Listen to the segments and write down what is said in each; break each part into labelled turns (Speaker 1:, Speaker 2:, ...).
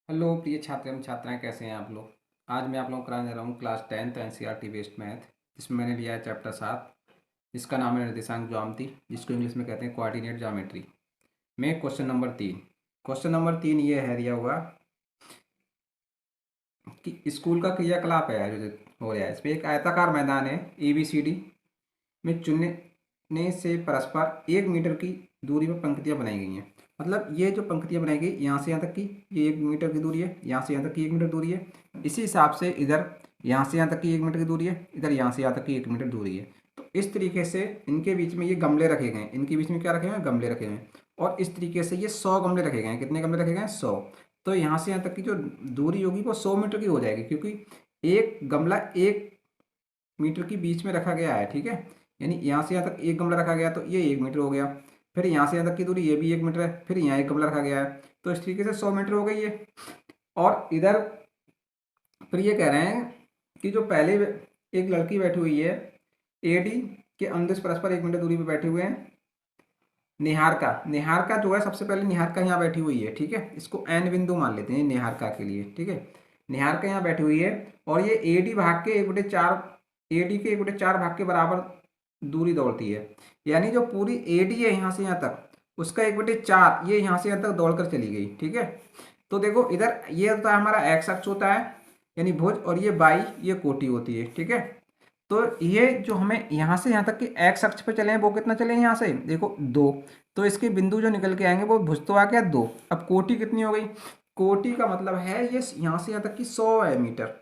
Speaker 1: Hello प्रिय छात्र एवं छात्राएं, कैसे हैं आप लोग। आज मैं आप लोगों को कराने जा रहा हूँ class 10th NCERT based math, जिसमें मैंने लिया है चैप्टर 7, जिसका नाम है निर्देशांक ज्यामिति, जिसको इंग्लिश में कहते हैं कोऑर्डिनेट ज्योमेट्री। में क्वेश्चन नंबर 3 ये है दिया हुआ कि स्कूल का क्रियाकलाप है जो हो रहा है। इस पर एक आयताकार मैदान है ABCD में चुनने से परस्पर 1 मीटर की दूरी पर पंक्तियां बनाई गई हैं। मतलब ये जो पंक्तियां बनाई गई यहाँ से यहाँ तक की ये 1 मीटर की दूरी है, यहाँ से यहाँ तक की 1 मीटर दूरी है। इसी हिसाब से इधर यहाँ से यहाँ तक की 1 मीटर की दूरी है, इधर यहाँ से यहाँ तक की 1 मीटर दूरी है। तो इस तरीके से इनके बीच में ये गमले रखे गए हैं, इनके बीच में क्या रखे हुए हैं, गमले रखे हुए हैं। और इस तरीके से ये 100 गमले रखे गए हैं। कितने गमले रखे गए हैं, 100। तो यहाँ से यहाँ तक की जो दूरी होगी वो 100 मीटर की हो जाएगी, क्योंकि एक गमला 1 मीटर की बीच में रखा गया है। ठीक है, यानी यहाँ से यहाँ तक एक गमला रखा गया तो ये 1 मीटर हो गया। फिर यहाँ से यहाँ तक की दूरी ये भी 1 मीटर है, फिर यहाँ एक गमला रखा गया है, तो इस तरीके से 100 मीटर हो गई ये। और इधर फिर ये कह रहे हैं कि जो पहले एक लड़की बैठी हुई है AD के अंदर परस्पर 1 मीटर दूरी पर बैठे हुए हैं। निहारका जो है, सबसे पहले निहारका यहाँ बैठी हुई है। ठीक है, इसको N बिंदु मान लेते हैं निहारका के लिए। ठीक है, निहारका यहाँ बैठी हुई है और ये AD भाग के 1/4, AD के 1/4 भाग के बराबर दूरी दौड़ती है। यानी जो पूरी AD है यहाँ से यहाँ तक, उसका 1/4 ये यहाँ से यहाँ तक दौड़कर चली गई। ठीक है, तो देखो इधर ये होता है हमारा एक्स अक्ष होता है यानी भुज, और ये बाई ये कोटि होती है। ठीक है, तो ये जो हमें यहाँ से यहाँ तक कि एक्स अक्ष पे चले हैं वो कितना चले हैं, यहाँ से देखो 2। तो इसके बिंदु जो निकल के आएंगे वो भुज तो आ गया 2। अब कोटि कितनी हो गई, कोटि का मतलब है ये यहाँ से यहाँ तक कि 100 है मीटर,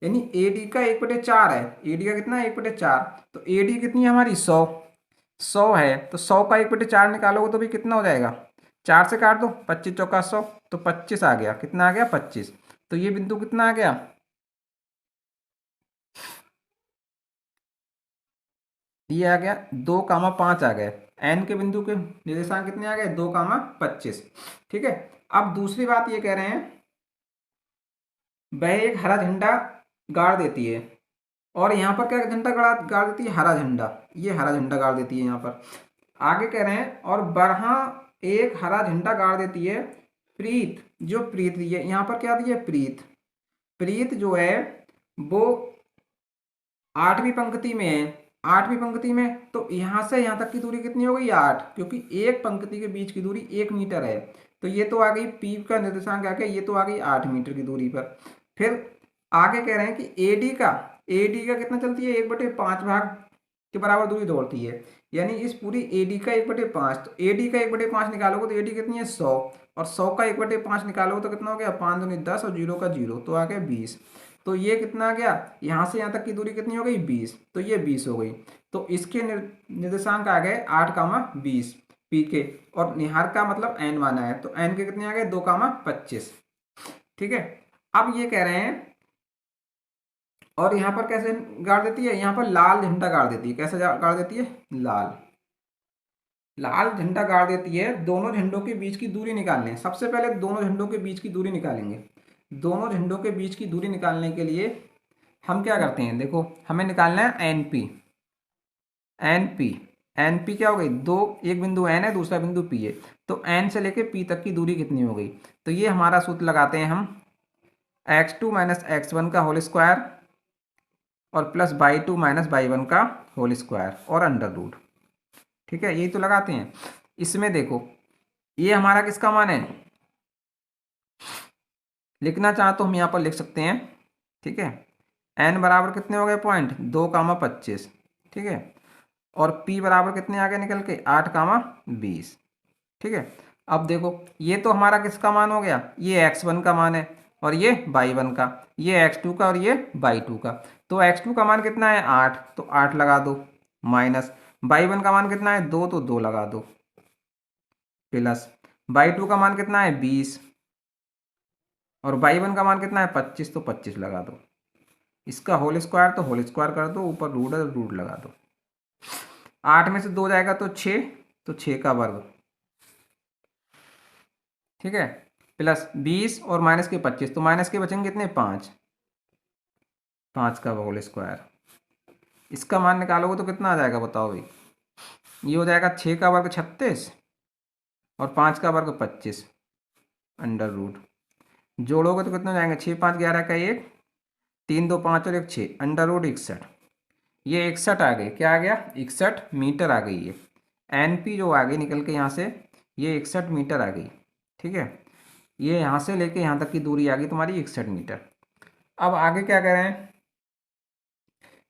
Speaker 1: यानी AD का 1/4 है। AD का कितना है, 1/4। तो AD कितनी है हमारी, 100 है। तो 100 का 1/4 निकालोगे तो भी कितना हो जाएगा, 4 से काट दो, 25 चौका 100, तो 25 आ गया। कितना आ गया, 25। तो ये बिंदु कितना आ गया, ये आ गया 2,5 आ गए। एन के बिंदु के निर्देशांक कितने आ गए, 2,25। ठीक है, अब दूसरी बात ये कह रहे हैं वह एक हरा झंडा गाड़ देती है। और यहाँ पर क्या झंडा गाड़ गाड़ देती है, हरा झंडा। ये हरा झंडा गाड़ देती है यहाँ पर। आगे कह रहे हैं और बरहा एक हरा झंडा गाड़ देती है। प्रीत, जो प्रीत दी है यहाँ पर क्या दी है, प्रीत। प्रीत जो है वो 8वीं पंक्ति में है। 8वीं पंक्ति में, तो यहाँ से यहाँ तक की दूरी कितनी हो गई, 8, क्योंकि एक पंक्ति के बीच की दूरी 1 मीटर है। तो ये तो आ गई पी का निर्देशांक आ गया, ये तो आ गई 8 मीटर की दूरी पर। फिर आगे कह रहे हैं कि एडी का कितना चलती है, 1/5 भाग के बराबर दूरी दौड़ती है। यानी इस पूरी एडी का 1/5, तो एडी का 1/5 निकालोगे तो एडी कितनी है, 100। और 100 का 1/5 निकालोगे तो कितना हो गया, 5 दूनी 10 और 0 का 0, तो आ गया 20। तो ये कितना आ गया, यहाँ से यहाँ तक की दूरी कितनी हो गई, 20। तो ये 20 हो गई। तो इसके निर्देशांक आ गए 8,20 पी के। और निहार का मतलब एन माना है, तो एन के कितने आ गए, 2,25। ठीक है, अब ये कह रहे हैं और यहाँ पर कैसे गाड़ देती है, यहाँ पर लाल झंडा गाड़ देती है। कैसे गाड़ देती है, लाल लाल झंडा गाड़ देती है। दोनों झंडों के बीच की दूरी निकालने, सबसे पहले दोनों झंडों के बीच की दूरी निकालेंगे। दोनों झंडों के बीच की दूरी निकालने के लिए हम क्या करते हैं, देखो हमें निकालना है एनपी। एनपी एनपी क्या हो गई, दो, एक बिंदु एन है, दूसरा बिंदु पी है। तो एन से लेके पी तक की दूरी कितनी हो गई, तो ये हमारा सूत्र लगाते हैं हम, x2 माइनस x1 का होल स्क्वायर और प्लस y2 माइनस y1 का होल स्क्वायर और अंडर रूट। ठीक है, यही तो लगाते हैं। इसमें देखो ये हमारा किसका मान है, लिखना चाहो तो हम यहाँ पर लिख सकते हैं। ठीक है, n बराबर कितने हो गए पॉइंट, 2,25। ठीक है, और p बराबर कितने आ गए निकल के, 8,20। ठीक है, अब देखो ये तो हमारा किसका मान हो गया, ये x1 का मान है और ये y1 का, ये x2 का और ये y2 का। तो x2 का मान कितना है, 8, तो 8 लगा दो, माइनस y1 का मान कितना है, 2, तो 2 लगा दो, प्लस y2 का मान कितना है, 20, और y1 का मान कितना है, 25, तो 25 लगा दो। इसका होल स्क्वायर तो होल स्क्वायर कर दो, ऊपर रूट है रूट लगा दो। 8 में से 2 जाएगा तो 6, तो 6 का वर्ग। ठीक है, प्लस 20 और माइनस के 25, तो माइनस के बचेंगे कितने, 5, 5 का होल स्क्वायर। इसका मान निकालोगे तो कितना आ जाएगा बताओ भाई, ये हो जाएगा 6 का वर्ग 36 और 5 का वर्ग 25 अंडर रूट। जोड़ोगे तो कितने हो जाएंगे, 6 5 11 का 1, 3 2 5 और 1 6, √61। ये 61 आ गई, क्या आ गया, 61 मीटर आ गई। ये NP जो आ गई निकल के यहाँ से, ये 61 मीटर आ गई। ठीक है, ये यहाँ से लेके यहाँ तक की दूरी आ गई तुम्हारी 61 मीटर। अब आगे क्या कह रहे हैं,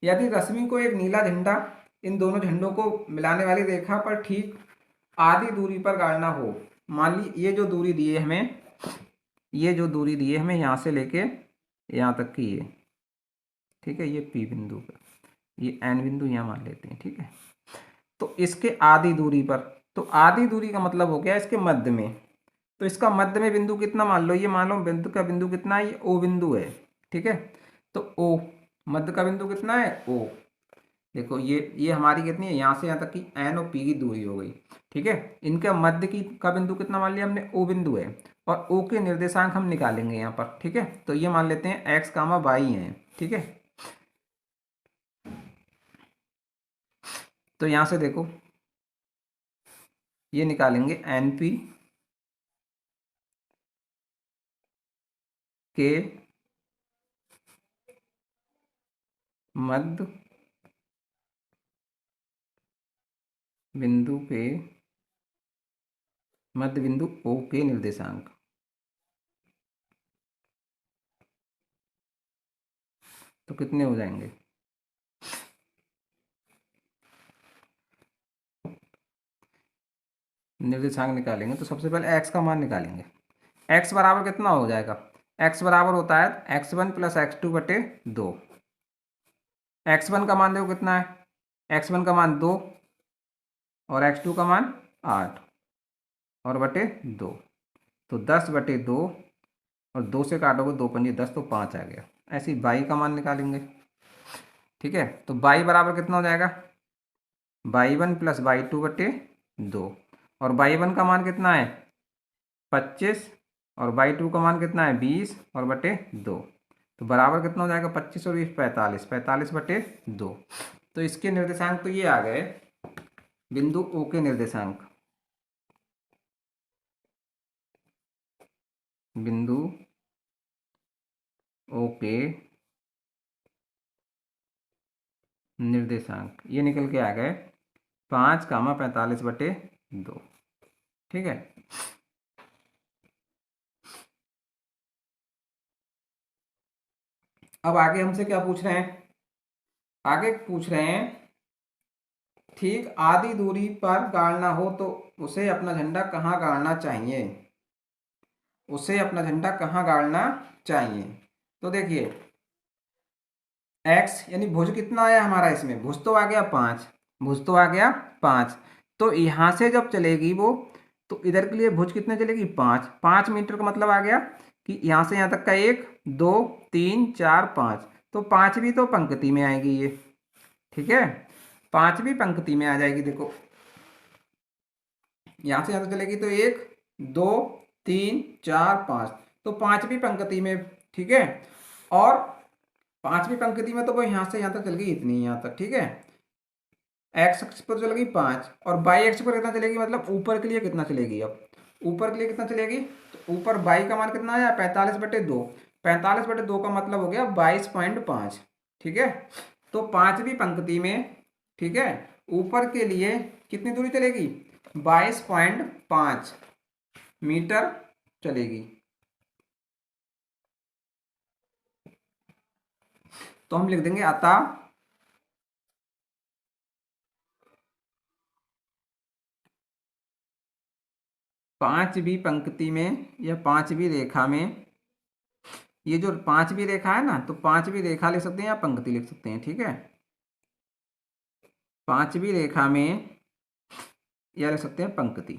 Speaker 1: यदि रश्मि को एक नीला झंडा इन दोनों झंडों को मिलाने वाली रेखा पर ठीक आधी दूरी पर गाड़ना हो। मान ली ये जो दूरी दी है हमें, ये जो दूरी दी है हमें यहाँ से लेके यहाँ तक की ये, ठीक है, ये P बिंदु पर, ये N बिंदु यहाँ मान लेते हैं। ठीक है, तो इसके आधी दूरी पर, तो आधी दूरी का मतलब हो गया इसके मध्य में। तो इसका मध्य में बिंदु कितना मान लो, ये मान लो बिंदु का बिंदु कितना है, ये O बिंदु है। ठीक है, तो O मध्य का बिंदु कितना है, O। देखो ये हमारी कितनी है, यहाँ से यहाँ तक की N और P की दूरी हो गई। ठीक है, इनके मध्य की का बिंदु कितना मान लिया हमने, O बिंदु है, और O के निर्देशांक हम निकालेंगे यहाँ पर। ठीक है, तो ये मान लेते हैं x, y है। ठीक है, तो यहाँ से देखो ये निकालेंगे NP के मध्य बिंदु पे, मध्य बिंदु O के निर्देशांक, तो कितने हो जाएंगे, निर्देशांक निकालेंगे तो सबसे पहले x का मान निकालेंगे। x बराबर कितना हो जाएगा, x बराबर होता है x1 + x2 बटे 2। x1 का मान देखो कितना है, x1 का मान 2 और x2 का मान 8 और बटे 2, तो 10 बटे 2 और 2 से काटोगे 2 पंजे 10, तो 5 आ गया। ऐसे ही y का मान निकालेंगे। ठीक है, तो y बराबर कितना हो जाएगा, y1 + y2 बटे 2, और y1 का मान कितना है 25 और y2 का मान कितना है 20 और बटे 2, तो बराबर कितना हो जाएगा 25 और 20 45, 45 बटे 2। तो इसके निर्देशांक तो ये आ गए, बिंदु O के निर्देशांक, बिंदु O के निर्देशांक ये निकल के आ गए 5, 45 बटे 2। ठीक है, अब आगे हमसे क्या पूछ रहे हैं, आगे पूछ रहे हैं ठीक आधी दूरी पर गाड़ना हो तो उसे अपना झंडा कहाँ गाड़ना चाहिए, उसे अपना झंडा कहाँ गाड़ना चाहिए। तो देखिए x यानी भुज कितना आया हमारा, इसमें भुज तो आ गया 5, भुज तो आ गया 5, तो यहाँ से जब चलेगी वो, तो इधर के लिए भुज कितने चलेगी 5, 5 मीटर का मतलब आ गया कि यहाँ से यहाँ तक का 1 2 3 4 5, तो 5वीं तो पंक्ति में आएगी ये। ठीक है, 5वीं पंक्ति में आ जाएगी। देखो यहाँ से यहाँ तक चलेगी तो 1 2 3 4 5, तो 5वीं पंक्ति में। ठीक है, और 5वीं पंक्ति में तो वो यहाँ से यहाँ तक चल गई इतनी, यहाँ तक। ठीक है, x अक्ष पर चल गई 5 और y अक्ष पर कितना चलेगी, मतलब ऊपर के लिए कितना चलेगी, अब ऊपर के लिए कितना चलेगी, तो ऊपर y का मान कितना आया 45 बटे 2, 45 बटे 2 का मतलब हो गया 22.5। ठीक है, तो 5वीं पंक्ति में, ठीक है, ऊपर के लिए कितनी दूरी चलेगी 22.5 मीटर चलेगी। तो हम लिख देंगे अतः 5वीं पंक्ति में या 5वीं रेखा में, ये जो 5वीं रेखा है ना, तो 5वीं रेखा लिख सकते हैं या पंक्ति लिख सकते हैं। ठीक है, 5वीं रेखा में या लिख सकते हैं पंक्ति।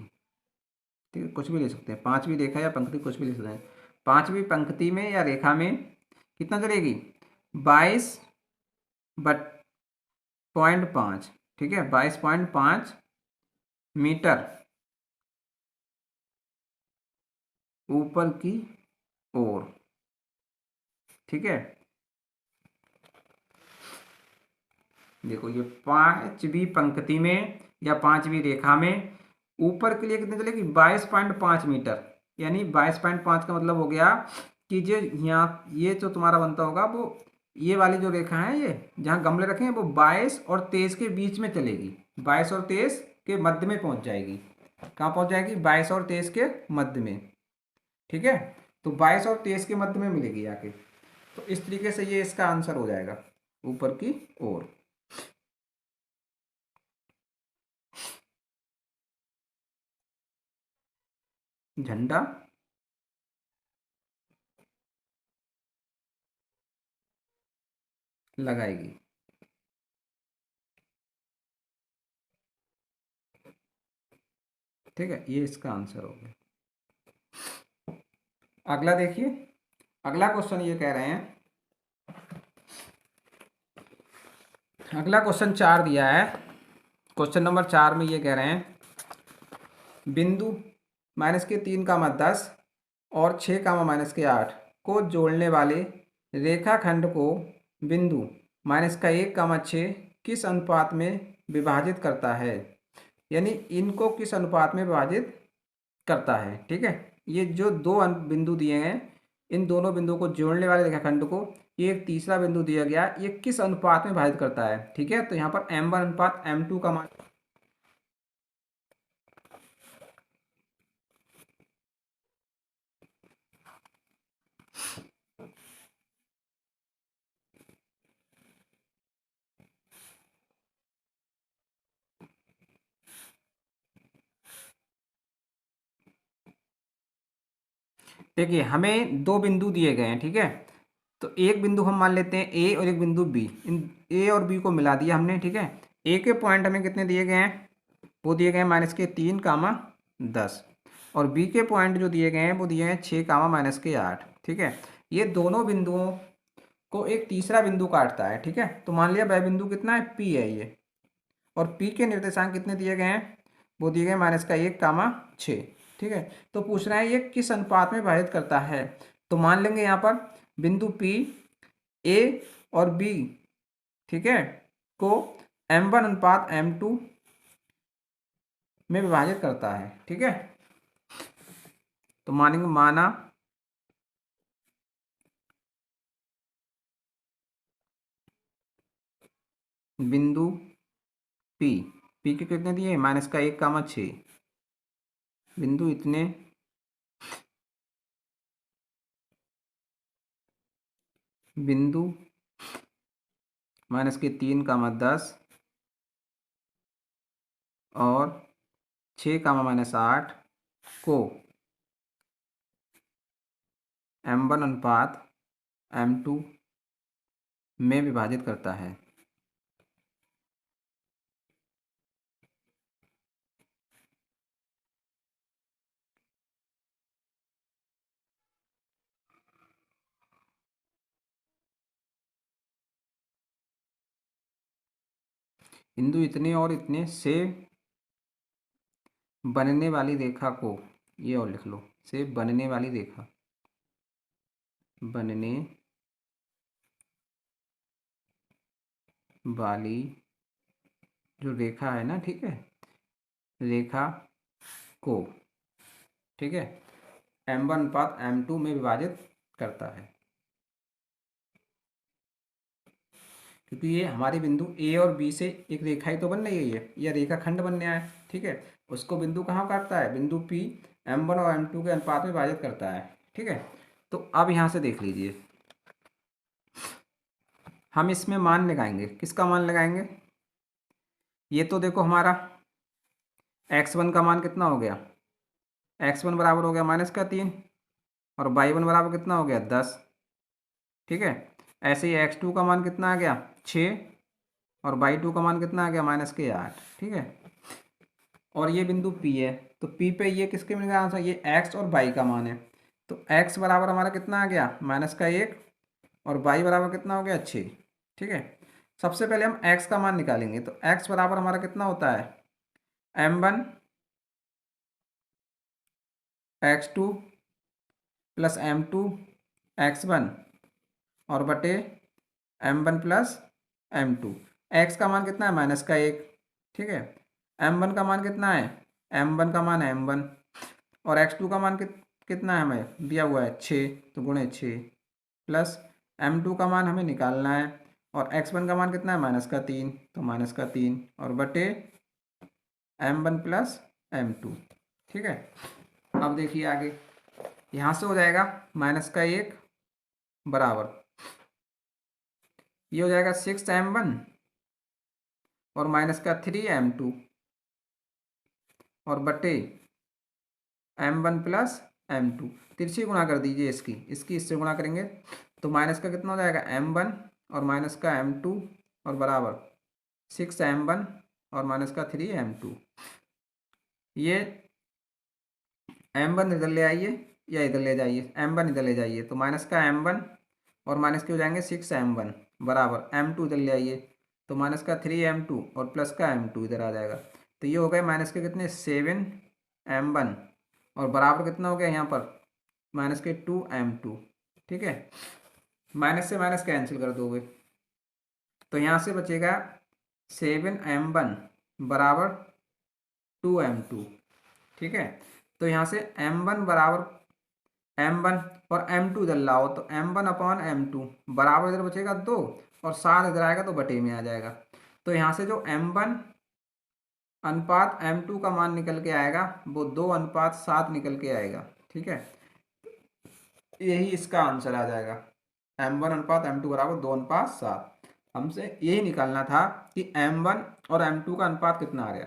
Speaker 1: ठीक है, कुछ भी लिख सकते हैं, 5वीं रेखा या पंक्ति कुछ भी लिख सकते हैं। 5वीं पंक्ति में या रेखा में कितना चलेगी 22.5। ठीक है, 22.5 मीटर ऊपर की ओर। ठीक है, देखो ये 5वीं पंक्ति में या 5वीं रेखा में ऊपर के लिए कितने चलेगी 22.5 मीटर, यानी 22.5 का मतलब हो गया कि जो यहाँ ये जो तुम्हारा बनता होगा वो ये वाली जो रेखा है, ये जहाँ गमले रखे हैं वो 22 और 23 के बीच में चलेगी, 22 और 23 के मध्य में पहुँच जाएगी। कहाँ पहुँच जाएगी? 22 और 23 के मध्य में। ठीक है, तो 22 और 23 के मध्य में मिलेगी आके। तो इस तरीके से ये इसका आंसर हो जाएगा ऊपर की ओर। झंडा लगाएगी। ठीक है, ये इसका आंसर हो गया। अगला देखिए, अगला क्वेश्चन ये कह रहे हैं, अगला क्वेश्चन 4 दिया है। क्वेश्चन नंबर 4 में ये कह रहे हैं बिंदु -3, 10 और 6, -8 को जोड़ने वाले रेखाखंड को बिंदु -1, 6 किस अनुपात में विभाजित करता है? यानी इनको किस अनुपात में विभाजित करता है। ठीक है, ये जो दो बिंदु दिए हैं, इन दोनों बिंदुओं को जोड़ने वाले रेखाखंड को ये एक तीसरा बिंदु दिया गया, ये किस अनुपात में विभाजित करता है। ठीक है, तो यहाँ पर m1:m2 का मान, देखिए हमें दो बिंदु दिए गए हैं। ठीक है, तो एक बिंदु हम मान लेते हैं ए और एक बिंदु बी, इन ए और बी को मिला दिया हमने। ठीक है, ए के पॉइंट हमें कितने दिए गए हैं? वो दिए गए हैं -3, 10, और बी के पॉइंट जो दिए गए हैं वो दिए हैं 6, -8। ठीक है, ये दोनों बिंदुओं को एक तीसरा बिंदु काटता है। ठीक है, तो मान लिया वह बिंदु कितना है? पी है ये, और पी के निर्देशांक कितने दिए गए हैं? वो दिए गए -1, 6। ठीक है, तो पूछ रहे हैं ये किस अनुपात में विभाजित करता है। तो मान लेंगे यहाँ पर बिंदु पी ए और बी, ठीक है, को m1:m2 में विभाजित करता है। ठीक है, तो मानेंगे, माना बिंदु पी, पी के कितने दिए? -1, 6 बिंदु इतने बिंदु -3, 10 और 6, -8 को m1:m2 में विभाजित करता है। बिंदु इतने और इतने से बनने वाली रेखा को, ये और लिख लो, से बनने वाली रेखा, बनने वाली जो रेखा है ना, ठीक है, रेखा को, ठीक है, m1:m2 में विभाजित करता है। क्योंकि ये हमारे बिंदु ए और बी से एक रेखा ही तो बन रही है, ये रेखा खंड बनने आया है। ठीक है, उसको बिंदु कहाँ काटता है? बिंदु पी m1 और m2 के अनुपात में विभाजित करता है। ठीक है, तो अब यहाँ से देख लीजिए, हम इसमें मान लगाएंगे। किसका मान लगाएंगे? ये तो देखो हमारा x1 का मान कितना हो गया? x1 बराबर हो गया -3, और y1 बराबर कितना हो गया? 10। ठीक है, ऐसे ही x2 का मान कितना आ गया? 6, और y2 का मान कितना आ गया? -8। ठीक है, और ये बिंदु P है, तो P पे ये किसके मिल गया आंसर? ये x और y का मान है। तो x बराबर हमारा कितना आ गया? -1, और y बराबर कितना हो गया? 6। ठीक है, सबसे पहले हम x का मान निकालेंगे। तो x बराबर हमारा कितना होता है? m1 x2 plus m2 x1 और बटे m1 प्लस m2। x का मान कितना है? -1। ठीक है, m1 का मान कितना है? m1 का मान है m1, और x2 का मान कितना है हमें दिया हुआ है 6, तो गुणे 6 प्लस m2 का मान हमें निकालना है और x1 का मान कितना है -3, तो -3 और बटे m1 प्लस m2। ठीक है, अब देखिए आगे यहाँ से हो जाएगा -1 बराबर ये हो जाएगा 6m1 और -3m2 और बटे m1 प्लस m2। तिरछी गुणा कर दीजिए इसकी इससे गुणा करेंगे तो माइनस का कितना हो जाएगा m1 और माइनस का m2 और बराबर 6m1 और माइनस का 3m2। ये m1 इधर ले आइए या इधर ले जाइए, m1 इधर ले जाइए तो माइनस का m1 और माइनस के हो जाएंगे 6m1 बराबर m2 इधर ले आइए तो माइनस का 3m2 और प्लस का m2 इधर आ जाएगा। तो ये हो गए माइनस के कितने 7m1 और बराबर कितना हो गया यहाँ पर माइनस के 2m2। ठीक है, माइनस से माइनस कैंसिल कर दोगे तो यहाँ से बचेगा 7m1 बराबर 2m2। ठीक है, तो यहाँ से m1 बराबर m1 और m2 इधर लाओ तो m1 अपॉन m2 बराबर इधर बचेगा 2 और 7 इधर आएगा तो बटे में आ जाएगा। तो यहाँ से जो m1 अनुपात m2 का मान निकल के आएगा वो 2:7 निकल के आएगा। ठीक है, यही इसका आंसर आ जाएगा m1 अनुपात m2 बराबर 2:7। हमसे यही निकालना था कि m1 और m2 का अनुपात कितना आ गया।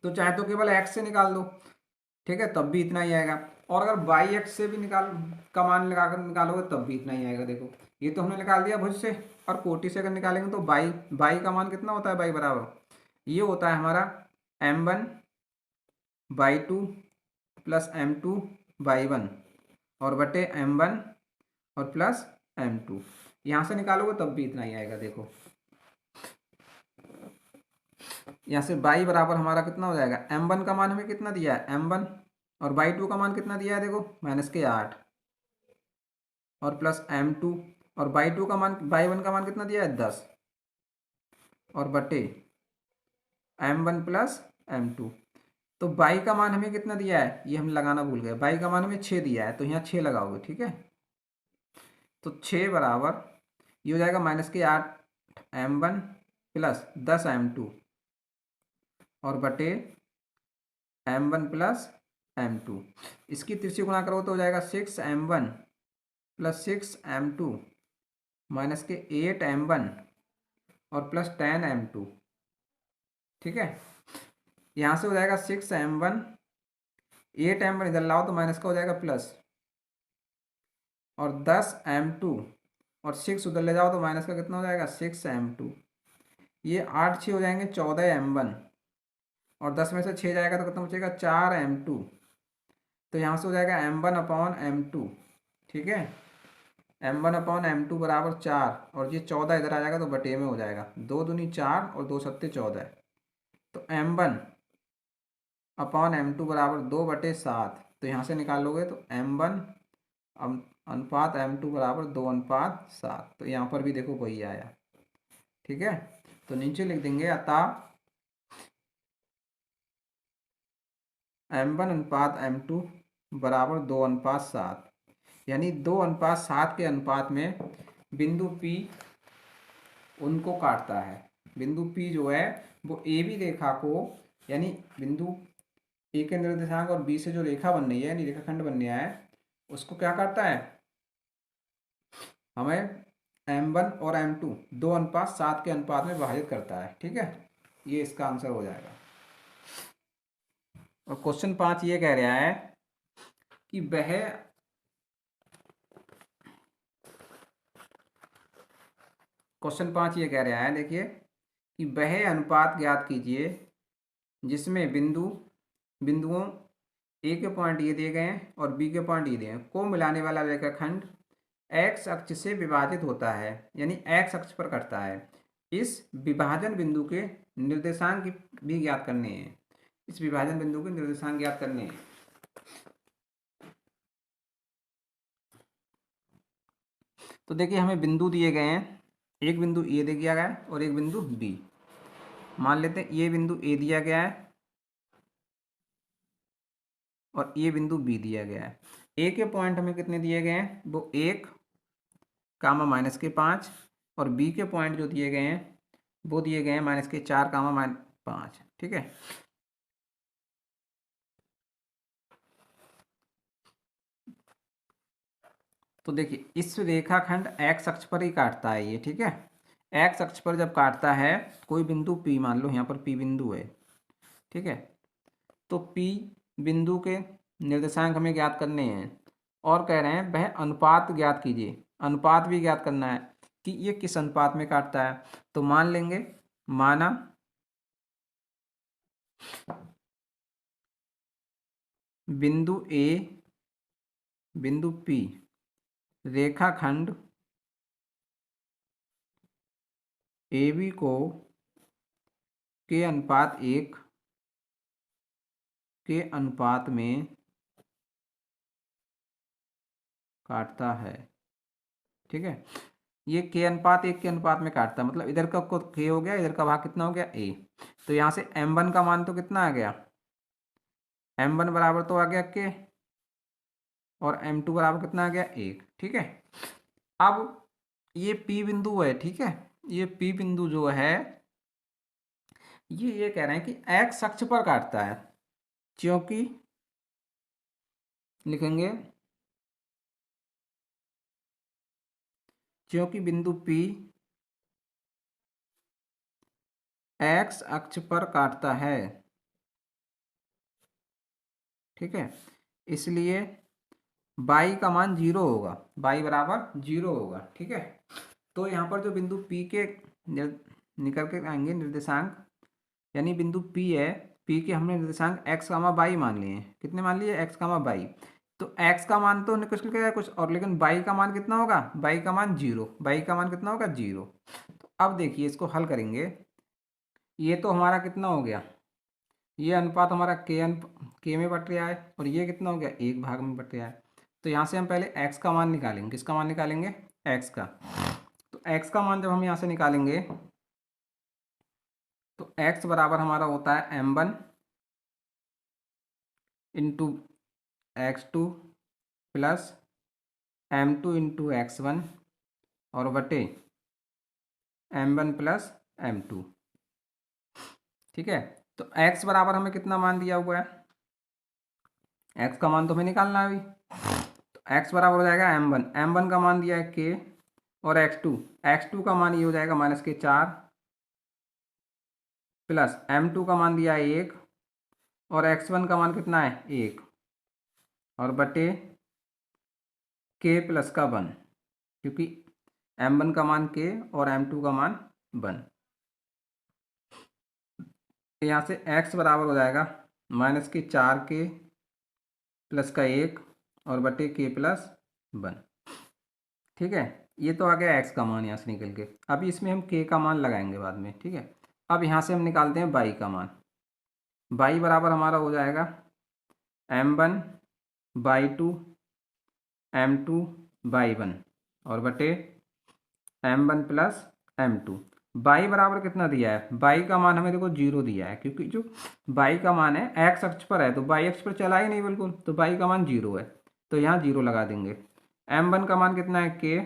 Speaker 1: तो चाहे तो केवल x से निकाल दो, ठीक है, तब भी इतना ही आएगा और अगर बाई एक्स से भी का मान लगाकर निकालोगे तब भी इतना ही आएगा। देखो ये तो हमने निकाल दिया भुज से और कोटि से अगर निकालेंगे तो बाई का मान कितना होता है, बाई बराबर ये होता है हमारा m1/2 प्लस m2/1 और बटे m1 और प्लस m2। यहाँ से निकालोगे तब भी इतना ही आएगा। देखो यहाँ से बाई बराबर हमारा कितना हो जाएगा, m1 का मान हमें कितना दिया है m1 और बाई 2 का मान कितना दिया है, देखो -8 और प्लस m2 और बाई 2 का मान बाई 1 का मान कितना दिया है 10 और बटे m1 प्लस m2। तो बाई का मान हमें कितना दिया है ये हम लगाना भूल गए, बाई का मान हमें 6 दिया है तो यहाँ 6 लगाओगे। ठीक है, तो 6 बराबर ये हो जाएगा -8m1 प्लस 10m2 और बटे m1 प्लस m2। इसकी तिरछी गुणा करो तो हो जाएगा 6m1 प्लस 6m2 माइनस के 8m1 और प्लस 10m2। ठीक है, यहाँ से हो जाएगा 6m1 8m1 इधर लाओ तो माइनस का हो जाएगा प्लस और 10m2 और 6 उधर ले जाओ तो माइनस का कितना हो जाएगा 6m2। ये 8 6 हो जाएंगे 14m1 और 10 में से 6 जाएगा तो कितना बचेगा 4m2। तो यहाँ से हो जाएगा m1 अपॉन m2। ठीक है, m1 अपॉन m2 बराबर 4 और ये 14 इधर आ जाएगा तो बटे में हो जाएगा 2 दूनी 4 और 2 सत्ते 14। तो m1 अपॉन m2 बराबर 2/7। तो यहाँ से निकालोगे तो m1 अनुपात m2 बराबर 2:7। तो यहाँ पर भी देखो वही आया। ठीक है, तो नीचे लिख देंगे अतः m1 अनुपात m2 बराबर 2:7, यानी 2:7 के अनुपात में बिंदु P उनको काटता है। बिंदु P जो है वो ए बी रेखा को, यानी बिंदु ए के निर्देशांक और बी से जो रेखा बन रही है यानी रेखाखंड बन रहा है उसको क्या करता है, हमें m1 और m2 2:7 के अनुपात में विभाजित करता है। ठीक है, ये इसका आंसर हो जाएगा। और क्वेश्चन 5 ये कह रहा है कि क्वेश्चन 5 ये कह रहा है, देखिए कि वह अनुपात ज्ञात कीजिए जिसमें बिंदुओं ए के पॉइंट ये दिए गए हैं और बी के पॉइंट ये दिए हैं को मिलाने वाला रेखाखंड एक्स अक्ष से विभाजित होता है, यानी एक्स अक्ष पर कटता है। इस विभाजन बिंदु के निर्देशांक भी ज्ञात करने हैं। इस विभाजन बिंदु के निर्देशांक ज्ञात करने हैं। तो देखिए हमें बिंदु दिए गए हैं, एक बिंदु ए दिया गया है और एक बिंदु बी। मान लेते हैं ये बिंदु ए दिया गया है और ये बिंदु बी दिया गया है। ए के पॉइंट हमें कितने दिए गए हैं, वो 1 कामा -5, और बी के पॉइंट जो दिए गए हैं वो दिए गए हैं -4 कामा -5। ठीक है, तो देखिए इस रेखाखंड एक्स अक्ष पर ही काटता है ये। ठीक है, एक्स अक्ष पर जब काटता है कोई बिंदु पी, मान लो यहाँ पर पी बिंदु है। ठीक है, तो पी बिंदु के निर्देशांक हमें ज्ञात करने हैं और कह रहे हैं वह अनुपात ज्ञात कीजिए। अनुपात भी ज्ञात करना है कि ये किस अनुपात में काटता है। तो मान लेंगे, माना बिंदु ए, बिंदु पी, रेखाखंड ए बी को के अनुपात 1 के अनुपात में काटता है। ठीक है, ये के अनुपात 1 के अनुपात में काटता है, मतलब इधर का के हो गया, इधर का भाग कितना हो गया ए। तो यहाँ से m1 का मान तो कितना आ गया, m1 बराबर तो आ गया के, और m2 बराबर कितना आ गया 1। ठीक है, अब ये P बिंदु है। ठीक है, ये P बिंदु जो है ये कह रहे हैं कि x अक्ष पर काटता है, क्योंकि लिखेंगे क्योंकि बिंदु P x अक्ष पर काटता है। ठीक है, इसलिए y का मान 0 होगा, y बराबर 0 होगा। ठीक है, तो यहाँ पर जो बिंदु P के निकल के आएंगे निर्देशांक, यानी बिंदु P है, P के हमने निर्देशांक x, y मान लिए हैं। कितने मान लिए, x, y। तो x का मान तो निकल के है कुछ और, लेकिन y का मान कितना होगा, y का मान 0, y का मान कितना होगा 0। तो अब देखिए इसको हल करेंगे, ये तो हमारा कितना हो गया, ये अनुपात हमारा के में बट रहा है, और ये कितना हो गया 1 भाग में बट रहा है। तो यहाँ से हम पहले x का मान निकालेंगे। किसका मान निकालेंगे, x का। तो x का मान जब हम यहाँ से निकालेंगे तो x बराबर हमारा होता है m1 into x2 plus m2 into x1 और बटे m1 प्लस m2। ठीक है, तो x बराबर हमें कितना मान दिया हुआ है, x का मान तो हमें निकालना है अभी। तो x बराबर हो जाएगा m1, m1 का मान दिया है k, और x2 का मान ये हो जाएगा -4 प्लस m2 का मान दिया है 1, और x1 का मान कितना है 1, और बटे k प्लस का 1, क्योंकि m1 का मान k और m2 का मान 1। यहाँ से x बराबर हो जाएगा -4k प्लस का 1 और बटे k प्लस 1। ठीक है, ये तो आ गया x का मान यहाँ से निकल के। अभी इसमें हम k का मान लगाएंगे बाद में। ठीक है, अब यहाँ से हम निकालते हैं y का मान। y बराबर हमारा हो जाएगा m1/2 m2/1 और बटे m1 प्लस m2। y बराबर कितना दिया है, y का मान हमें देखो 0 दिया है, क्योंकि जो y का मान है x अक्ष पर है, तो y अक्ष पर चला ही नहीं बिल्कुल, तो y का मान 0 है, तो यहाँ 0 लगा देंगे। m1 का मान कितना है k,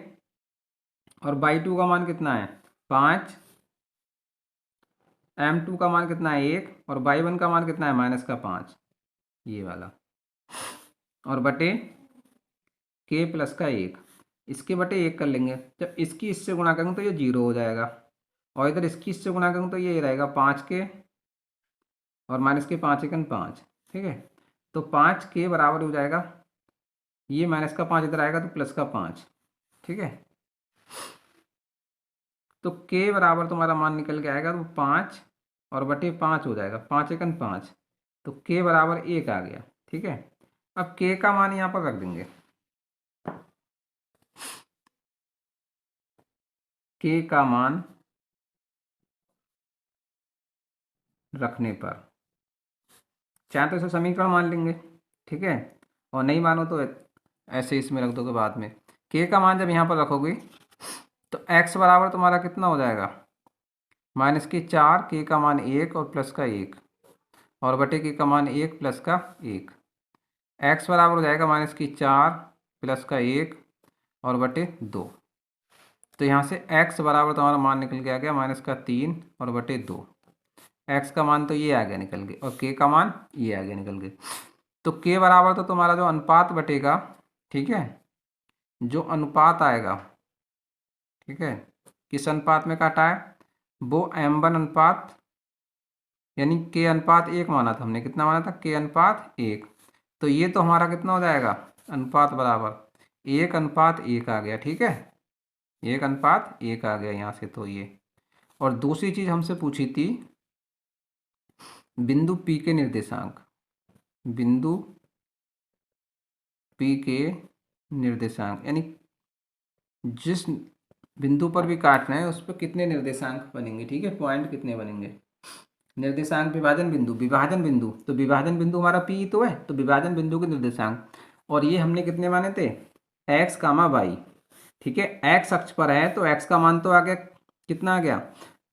Speaker 1: और y2 का मान कितना है 5, m2 का मान कितना है 1, और y1 का मान कितना है -5, ये वाला, और बटे k प्लस का 1। इसके बटे 1 कर लेंगे, जब इसकी इससे गुणा करेंगे तो ये 0 हो जाएगा, और इधर इसकी इससे गुणा करेंगे तो ये रहेगा 5k और -5 एकन 5। ठीक है, तो 5k बराबर हो जाएगा, ये -5 इधर आएगा तो +5। ठीक है, तो k बराबर तुम्हारा मान निकल के आएगा तो 5 और बटे 5 हो जाएगा, 5 एकन 5, तो k बराबर 1 आ गया। ठीक है, अब k का मान यहाँ पर रख देंगे। k का मान रखने पर चाहे तो इसे समीकरण मान लेंगे। ठीक है, और नहीं मानो तो ऐसे इसमें रख दोगे बाद में। k का मान जब यहाँ पर रखोगे तो x बराबर तुम्हारा कितना हो जाएगा, -4, k का मान 1 और प्लस का 1, और बटे k का मान 1 प्लस का 1। एक्स बराबर हो जाएगा -4 प्लस का 1 और बटे 2। तो यहाँ से x बराबर तुम्हारा मान निकल के आ गया -3 और बटे 2। x का मान तो ये आ गया निकल के, और k का मान ये आ गया निकल के। तो k बराबर तो तुम्हारा जो अनुपात बटेगा, ठीक है, जो अनुपात आएगा, ठीक है, किस अनुपात में काटा है, वो m1 अनुपात, यानी k अनुपात 1 माना था हमने, कितना माना था, k अनुपात 1। तो ये तो हमारा कितना हो जाएगा, अनुपात बराबर 1:1 आ गया, ठीक है, 1:1 आ गया यहाँ से। तो ये, और दूसरी चीज हमसे पूछी थी बिंदु P के निर्देशांक, बिंदु P के निर्देशांक, यानी जिस बिंदु पर भी काटना है उस पर कितने निर्देशांक बनेंगे, ठीक है, पॉइंट कितने बनेंगे। निर्देशांक विभाजन बिंदु, विभाजन बिंदु, तो विभाजन बिंदु हमारा P तो है, तो विभाजन बिंदु के निर्देशांक, और ये हमने कितने माने थे, x, y, ठीक है। x अक्ष पर है तो x का मान तो आ गया, कितना आ गया,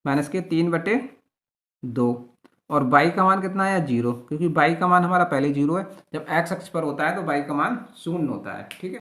Speaker 1: -3/2, और y का मान कितना आया, 0, क्योंकि y का मान हमारा पहले 0 है। जब x अक्ष पर होता है तो y का मान 0 होता है, ठीक है।